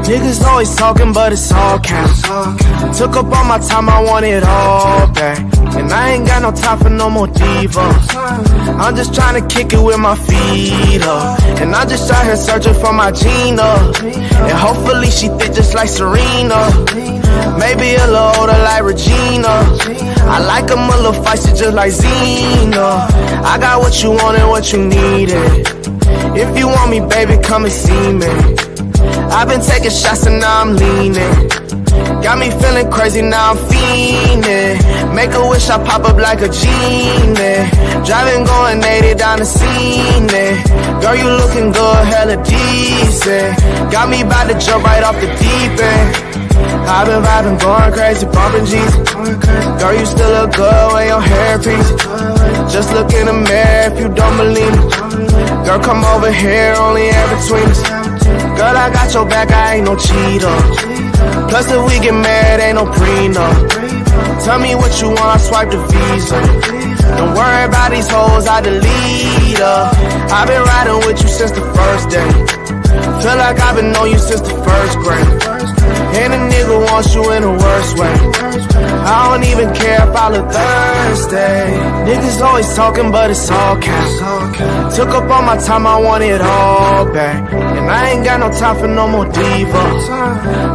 Niggas always talking, but it's all cap. Took up all my time, I want it all back. And I ain't got no time for no more divas. I'm just trying to kick it with my feet up. And I'm just out here searching for my Gina. And hopefully she thick just like Serena. Maybe a little older like Regina. I like 'em a little feisty just like Zena. I got what you want and what you needed. If you want me, baby, come and see me. I've been taking shots and now I'm leaning. Got me feeling crazy, now I'm fiending. Make a wish, I pop up like a genie. Driving, going 80 down the scene. Girl, you looking good, hella decent. Got me about to jump right off the deep end. I've been vibing, going crazy, bumping G's. Girl, you still look good when your hair piece. Just look in the mirror if you don't believe me. Girl, come over here, only air between us. Girl, I got your back, I ain't no cheater. Plus if we get married, ain't no prenup. Tell me what you want, I swipe the Visa. Don't worry about these hoes, I delete her. I've been riding with you since the first day. Feel like I've been on you since the first grade. And a nigga wants you in the worst way. I don't even care if I look thirsty. Niggas always talking, but it's all cap. Took up all my time, I want it all back. And I ain't got no time for no more divas.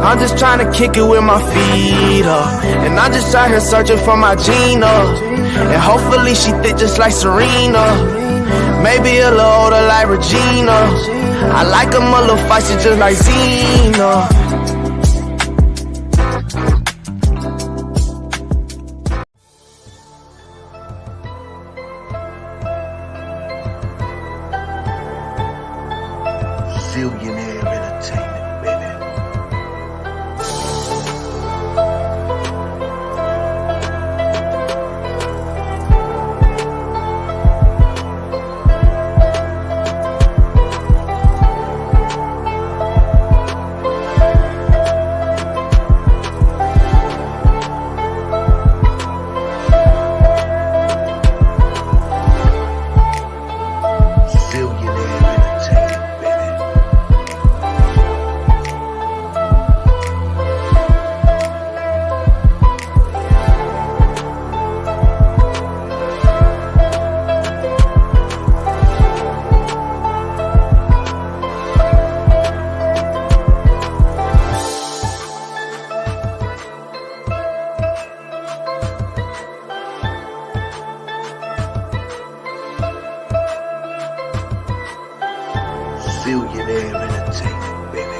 I'm just trying to kick it with my feet up. And I'm just out here searching for my Gina. And hopefully she thick just like Serena. Maybe a little older like Regina. I like 'em a little feisty just like Zena. Billionaire Entertainment, baby. Billionaire Entertainment, baby.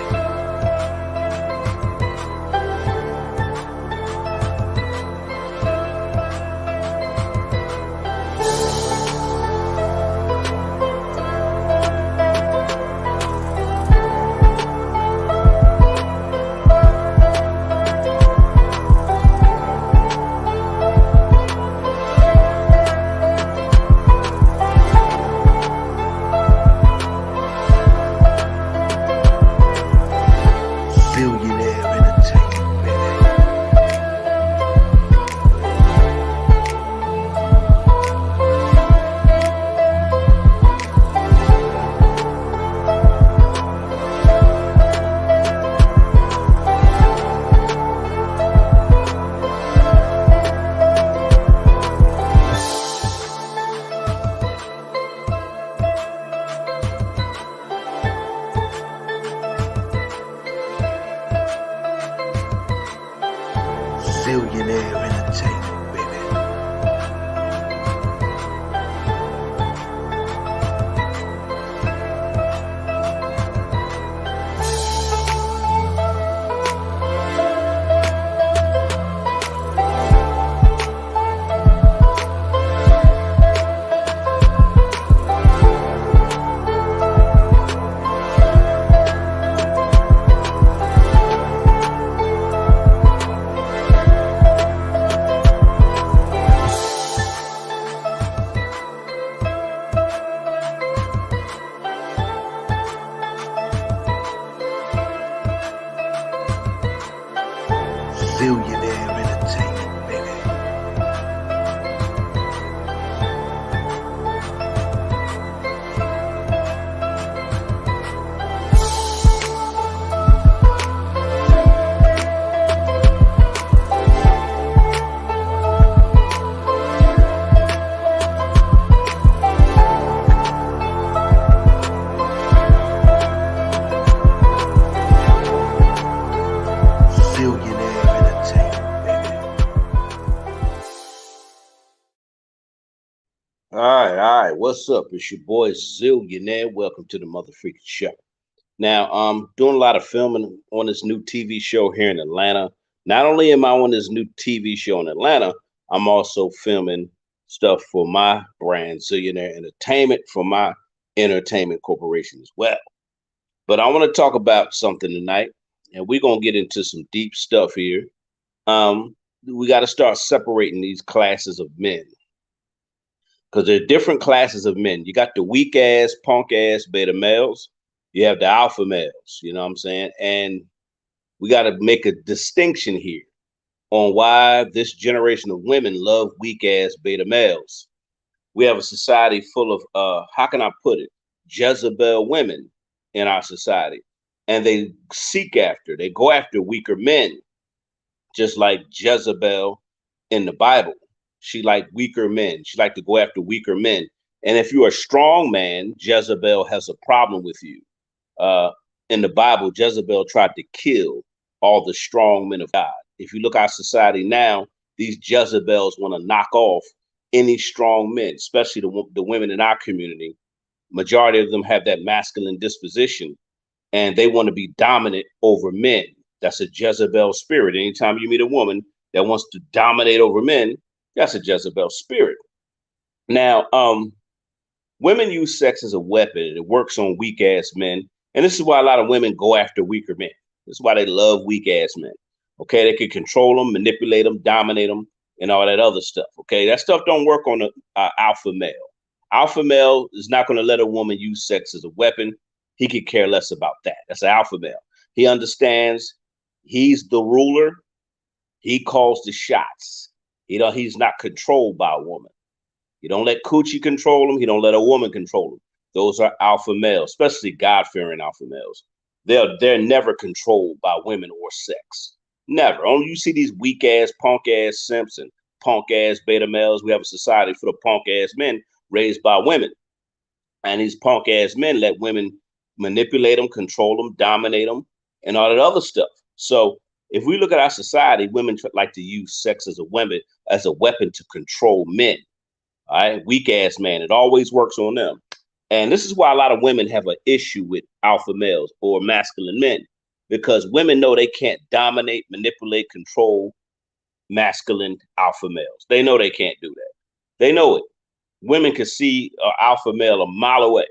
Billionaire Entertainment, baby. Zillionaire Entertainment, baby. Zillionaire Entertainment, baby. All right. What's up? It's your boy Zillionaire. Welcome to the Mother Freaking Show. Now, I'm doing a lot of filming on this new TV show here in Atlanta. Not only am I on this new TV show in Atlanta, I'm also filming stuff for my brand, Zillionaire Entertainment, for my entertainment corporation as well. But I want to talk about something tonight, and we're gonna get into some deep stuff here. We got to start separating these classes of men because there are different classes of men. You got the weak ass, punk ass beta males. You have the alpha males. You know what I'm saying? And we got to make a distinction here on why this generation of women love weak ass beta males. We have a society full of how can I put it, Jezebel women in our society, and they they go after weaker men, just like Jezebel in the Bible. She liked weaker men. She liked to go after weaker men. And if you're a strong man, Jezebel has a problem with you. In the Bible, Jezebel tried to kill all the strong men of God. If you look at our society now, these Jezebels want to knock off any strong men, especially the women in our community. Majority of them have that masculine disposition, and they want to be dominant over men. That's a Jezebel spirit. Anytime you meet a woman that wants to dominate over men, that's a Jezebel spirit. Now, women use sex as a weapon, and it works on weak ass men. And this is why a lot of women go after weaker men. This is why they love weak ass men. Okay, they can control them, manipulate them, dominate them, and all that other stuff. Okay, that stuff don't work on the alpha male. Alpha male is not going to let a woman use sex as a weapon. He could care less about that. That's an alpha male. He understands he's the ruler. He calls the shots. He's not controlled by a woman. You don't let coochie control him. He don't let a woman control him. Those are alpha males, especially God-fearing alpha males. They're never controlled by women or sex. Never. Only you see these weak ass, punk ass simps and punk ass beta males. We have a society full of punk ass men raised by women. And these punk ass men let women manipulate them, control them, dominate them, and all that other stuff. So if we look at our society, women like to use sex as a weapon to control men. All right, weak ass man. It always works on them. And this is why a lot of women have an issue with alpha males or masculine men, because women know they can't dominate, manipulate, control masculine alpha males. They know they can't do that. They know it. Women can see an alpha male a mile away.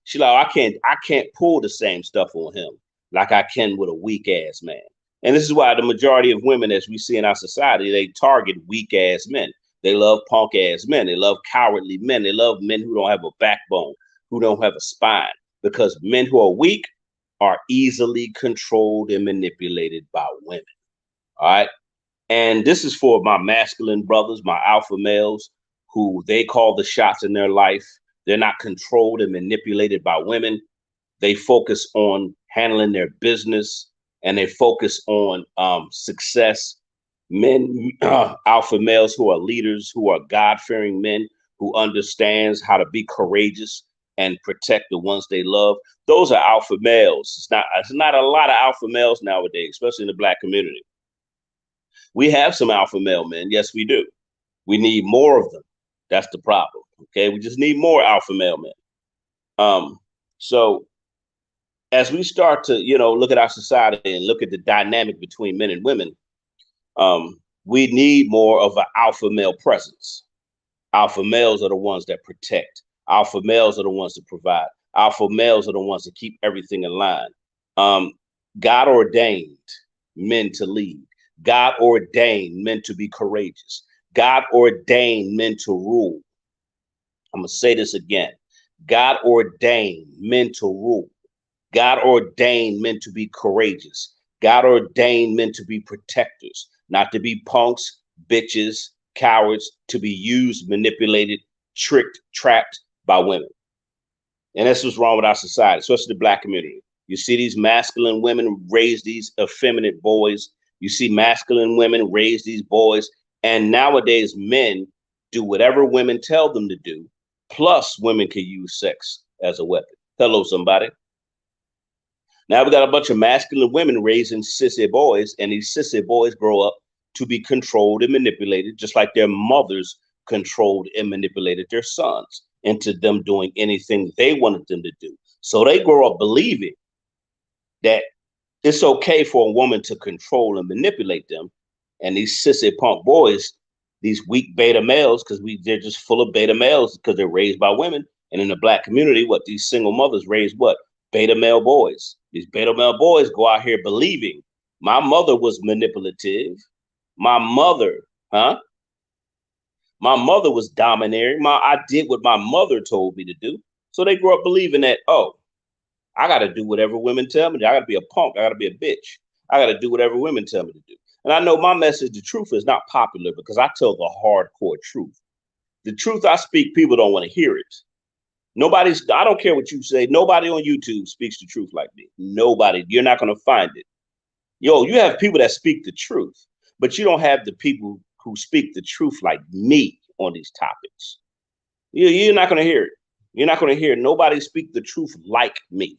She like, I can't pull the same stuff on him like I can with a weak ass man. And this is why the majority of women, as we see in our society, they target weak ass men. They love punk ass men. They love cowardly men. They love men who don't have a backbone, who don't have a spine, because men who are weak are easily controlled and manipulated by women. All right. And this is for my masculine brothers, my alpha males, who they call the shots in their life. They're not controlled and manipulated by women. They focus on handling their business, and they focus on success. Men, alpha males who are leaders, who are God-fearing men, who understands how to be courageous and protect the ones they love. Those are alpha males. It's not a lot of alpha males nowadays, especially in the Black community. We have some alpha male men. Yes, we do. We need more of them. That's the problem. Okay, we just need more alpha male men. So as we start to, look at our society and look at the dynamic between men and women, we need more of an alpha male presence. Alpha males are the ones that protect. Alpha males are the ones that provide. Alpha males are the ones that keep everything in line. God ordained men to lead. God ordained men to be courageous. God ordained men to rule. I'm going to say this again. God ordained men to rule. God ordained men to be courageous. God ordained men to be protectors, not to be punks, bitches, cowards, to be used, manipulated, tricked, trapped by women. And that's what's wrong with our society, especially the black community. You see these masculine women raise these effeminate boys. You see masculine women raise these boys. And nowadays, men do whatever women tell them to do. Plus, women can use sex as a weapon. Hello, somebody. Now we got a bunch of masculine women raising sissy boys, and these sissy boys grow up to be controlled and manipulated, just like their mothers controlled and manipulated their sons into them doing anything they wanted them to do. So they grow up believing that it's okay for a woman to control and manipulate them. And these sissy punk boys, these weak beta males, because they're just full of beta males because they're raised by women. And in the black community, what these single mothers raise what? Beta male boys. These beta male boys go out here believing my mother was manipulative. My mother, my mother was domineering. I did what my mother told me to do. So they grow up believing that, oh, I got to do whatever women tell me. I got to be a punk. I got to be a bitch. I got to do whatever women tell me to do. And I know my message, the truth, is not popular because I tell the hardcore truth. The truth I speak, people don't want to hear it. I don't care what you say. Nobody on YouTube speaks the truth like me. Nobody. You're not going to find it. You have people that speak the truth, but you don't have the people who speak the truth like me on these topics. You're not going to hear it. You're not going to hear nobody speak the truth like me.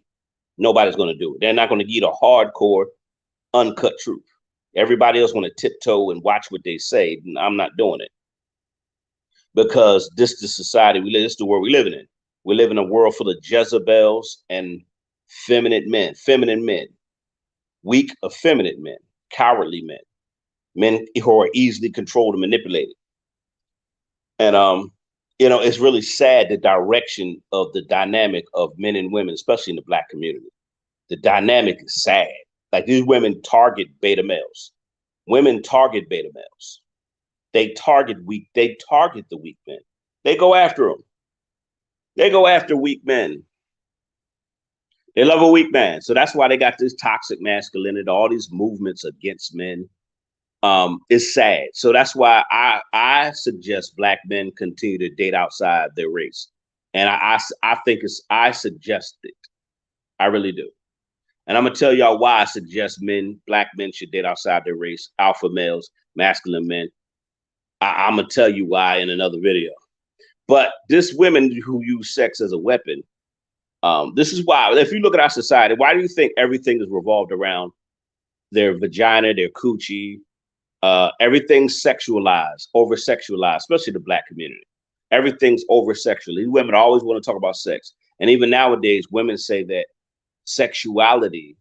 Nobody's going to do it. They're not going to get a hardcore, uncut truth. Everybody else want to tiptoe and watch what they say. I'm not doing it because this is the society we live. This is the world we're living in. We live in a world full of Jezebels and feminine men, weak, effeminate men, cowardly men who are easily controlled and manipulated. And it's really sad, the direction of the dynamic of men and women, especially in the black community. The dynamic is sad. Like these women target beta males. Women target beta males. They target the weak men. They go after them. They go after weak men. They love a weak man. So that's why they got this toxic masculinity, all these movements against men. It's sad. So that's why I suggest black men continue to date outside their race. And I think I suggest it. I really do. And I'm gonna tell y'all why I suggest black men should date outside their race, alpha males, masculine men. I'm gonna tell you why in another video. But this women who use sex as a weapon, this is why. If you look at our society, why do you think everything is revolved around their vagina, their coochie? Everything's sexualized, over-sexualized, especially the black community. Everything's over-sexual. These women always want to talk about sex. And even nowadays, women say that sexuality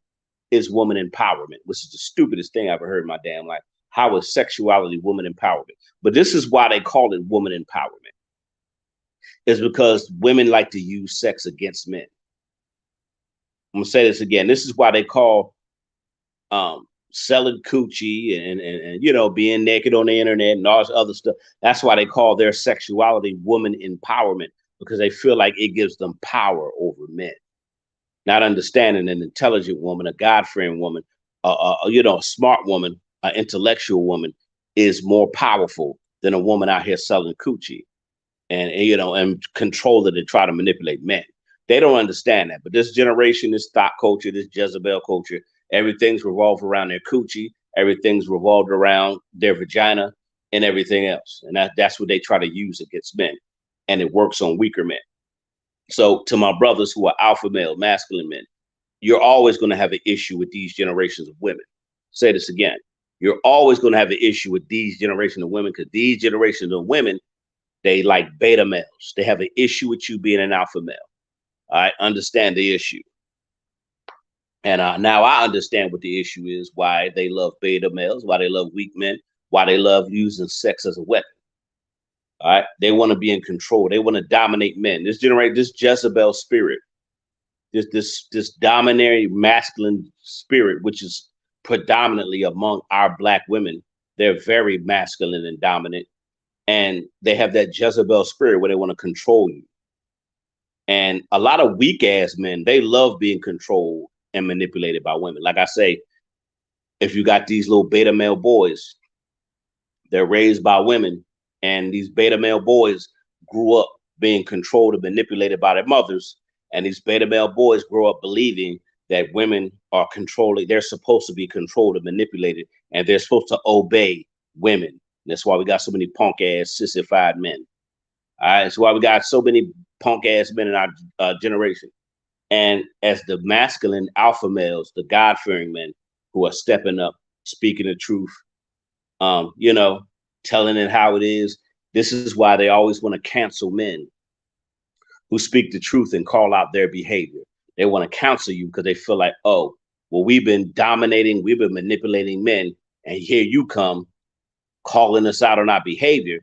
is woman empowerment, which is the stupidest thing I've ever heard in my damn life. How is sexuality woman empowerment? But this is why they call it woman empowerment. Is because women like to use sex against men. I'm gonna say this again. This is why they call selling coochie and being naked on the internet and all this other stuff. That's why they call their sexuality woman empowerment, because they feel like it gives them power over men. Not understanding an intelligent woman, a God-fearing woman, a smart woman, an intellectual woman is more powerful than a woman out here selling coochie and control it and try to manipulate men. They don't understand that. But this generation, this thought culture, this Jezebel culture, everything's revolved around their coochie. Everything's revolved around their vagina and everything else. And that's what they try to use against men. And it works on weaker men. So to my brothers who are alpha male, masculine men, you're always going to have an issue with these generations of women. Say this again. You're always going to have an issue with these generations of women because these generations of women, they like beta males. They have an issue with you being an alpha male. I understand the issue. And now I understand what the issue is, why they love beta males, why they love weak men, why they love using sex as a weapon. All right. They want to be in control. They want to dominate men. This Jezebel spirit, this dominating masculine spirit, which is predominantly among our black women. They're very masculine and dominant. And they have that Jezebel spirit where they want to control you. And a lot of weak ass men, they love being controlled and manipulated by women. Like I say, if you got these little beta male boys, they're raised by women, and these beta male boys grew up being controlled and manipulated by their mothers. And these beta male boys grow up believing that women are controlling, they're supposed to be controlled and manipulated, and they're supposed to obey women. And that's why we got so many punk ass, sissified men. All right. That's why we got so many punk ass men in our generation. And as the masculine alpha males, the God fearing men who are stepping up, speaking the truth, you know, telling it how it is. This is why they always want to cancel men who speak the truth and call out their behavior. They want to counsel you because they feel like, oh, well, we've been dominating, we've been manipulating men, and here you come calling us out on our behavior,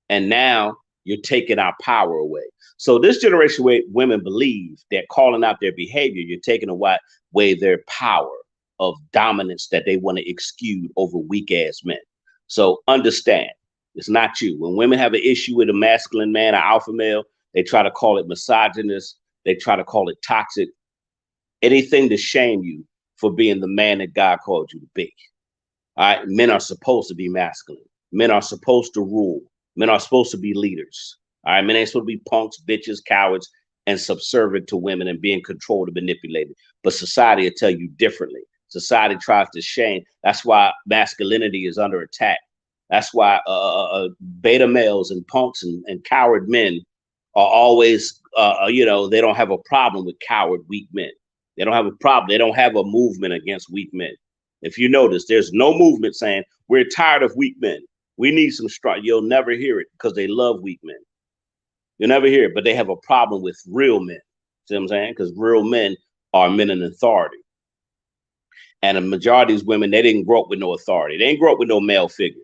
and now you're taking our power away. So this generation where women believe that calling out their behavior, you're taking away their power of dominance that they want to exude over weak ass men. So understand, it's not you. When women have an issue with a masculine man, an alpha male, they try to call it misogynist. They try to call it toxic. Anything to shame you for being the man that God called you to be. All right. Men are supposed to be masculine. Men are supposed to rule. Men are supposed to be leaders. All right. Men ain't supposed to be punks, bitches, cowards, and subservient to women and being controlled and manipulated. But society will tell you differently. Society tries to shame. That's why masculinity is under attack. That's why beta males and punks and coward men are always, they don't have a problem with coward, weak men. They don't have a problem. They don't have a movement against weak men. If you notice, there's no movement saying we're tired of weak men. We need some strong. You'll never hear it because they love weak men. You'll never hear it, but they have a problem with real men. See what I'm saying? Because real men are men in authority. And a majority of these women, they didn't grow up with no authority. They didn't grow up with no male figures.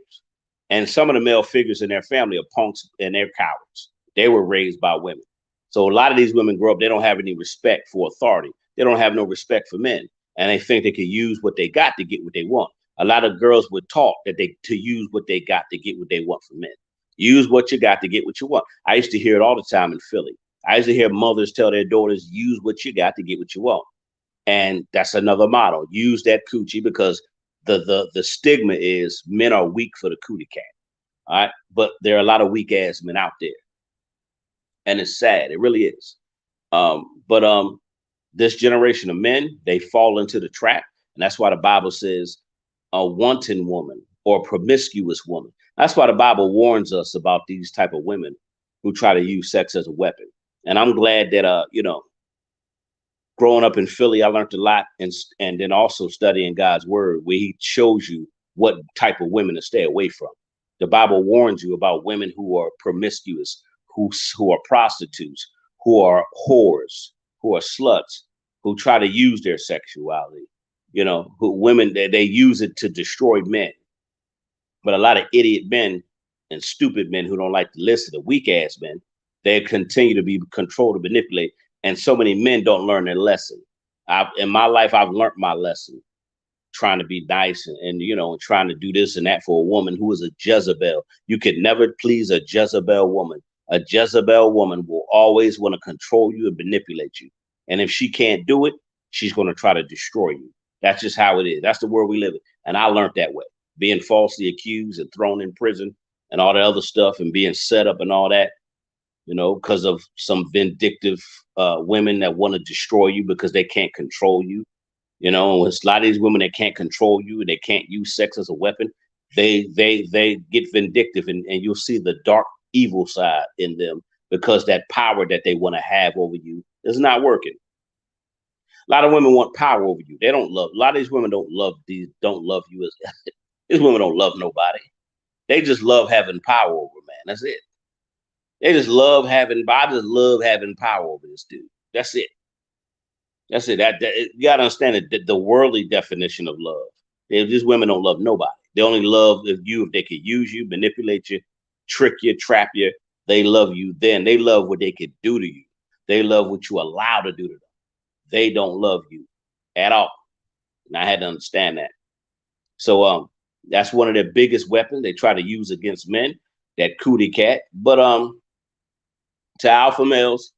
And some of the male figures in their family are punks and they're cowards. They were raised by women. So a lot of these women grow up, they don't have any respect for authority. They don't have no respect for men. And they think they can use what they got to get what they want. A lot of girls were taught that to use what they got to get what they want from men. Use what you got to get what you want. I used to hear it all the time in Philly. I used to hear mothers tell their daughters, use what you got to get what you want. And that's another motto. Use that coochie, because the stigma is men are weak for the cootie cat. All right. But there are a lot of weak ass men out there. And it's sad. It really is. But this generation of men, they fall into the trap. And that's why the Bible says a wanton woman or promiscuous woman. That's why the Bible warns us about these type of women who try to use sex as a weapon. And I'm glad that, growing up in Philly, I learned a lot, and then also studying God's word, where he shows you what type of women to stay away from. The Bible warns you about women who are promiscuous, who are prostitutes, who are whores, who are sluts, who try to use their sexuality, who women, they use it to destroy men. But a lot of idiot men and stupid men who don't like to listen to weak ass men, they continue to be controlled and manipulated. And so many men don't learn their lesson. In my life, I've learned my lesson, trying to be nice and trying to do this and that for a woman who is a Jezebel. You could never please a Jezebel woman. A Jezebel woman will always want to control you and manipulate you. And if she can't do it, she's going to try to destroy you. That's just how it is. That's the world we live in. And I learned that way, being falsely accused and thrown in prison and all the other stuff and being set up and all that, because of some vindictive women that want to destroy you because they can't control you. It's a lot of these women that can't control you and they can't use sex as a weapon. They get vindictive, and you'll see the dark evil side in them, because that power that they want to have over you is not working. A lot of women want power over you. They don't love. A lot of these women don't love you as these women don't love nobody. They just love having power over man. That's it. They just love having. I just love having power over this dude. That's it. That's it. You gotta understand the worldly definition of love. These women don't love nobody. They only love you if they could use you, manipulate you, trick you, trap you. They love you then. They love what they could do to you. They love what you allow to do to them. They don't love you at all. And I had to understand that. So that's one of their biggest weapons they try to use against men, that cootie cat. But to alpha males,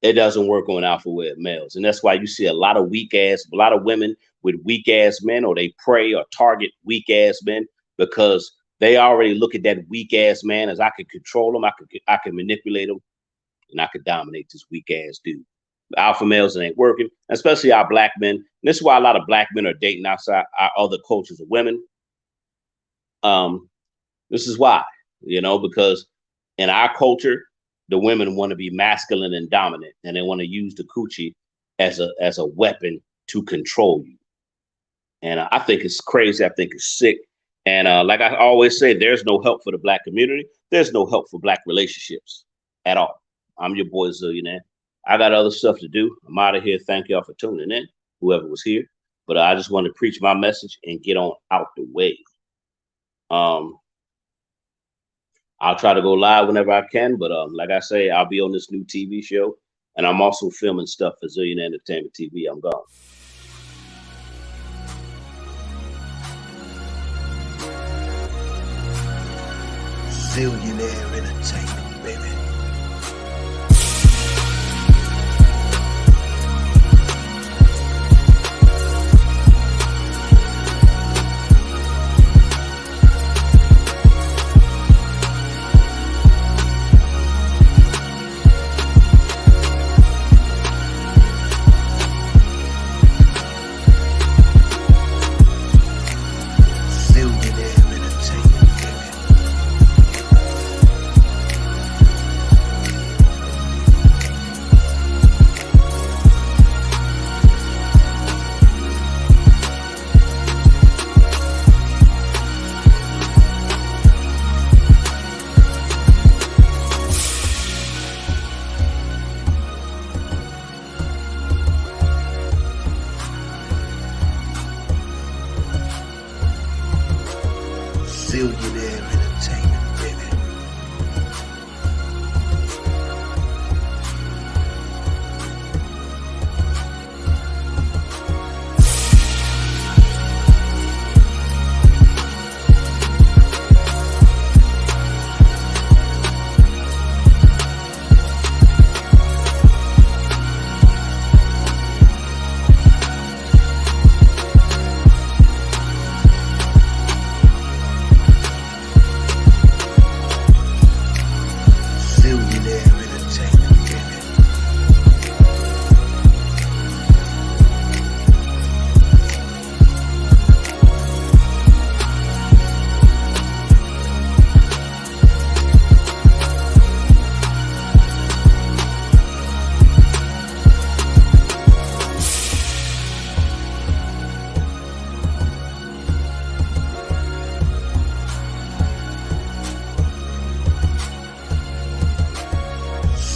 It doesn't work on alpha web males. And that's why you see a lot of a lot of women with weak ass men, or they prey or target weak ass men because they already look at that weak ass man as I could control him, I could manipulate him, and I could dominate this weak ass dude. The alpha males, it ain't working, especially our black men. And this is why a lot of black men are dating outside our other cultures of women. This is why, because in our culture, the women want to be masculine and dominant, and they want to use the coochie as a weapon to control you. And I think it's crazy. I think it's sick. And like I always say, there's no help for the black community. There's no help for black relationships at all. I'm your boy Zillionaire. I got other stuff to do. I'm out of here. Thank y'all for tuning in, whoever was here. But I just want to preach my message and get on out the way. I'll try to go live whenever I can, but like I say, I'll be on this new TV show, and I'm also filming stuff for Zillionaire Entertainment TV. I'm gone. Zillionaire Entertainment, baby. Zillionaire Entertainment, baby.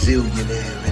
Zillionaire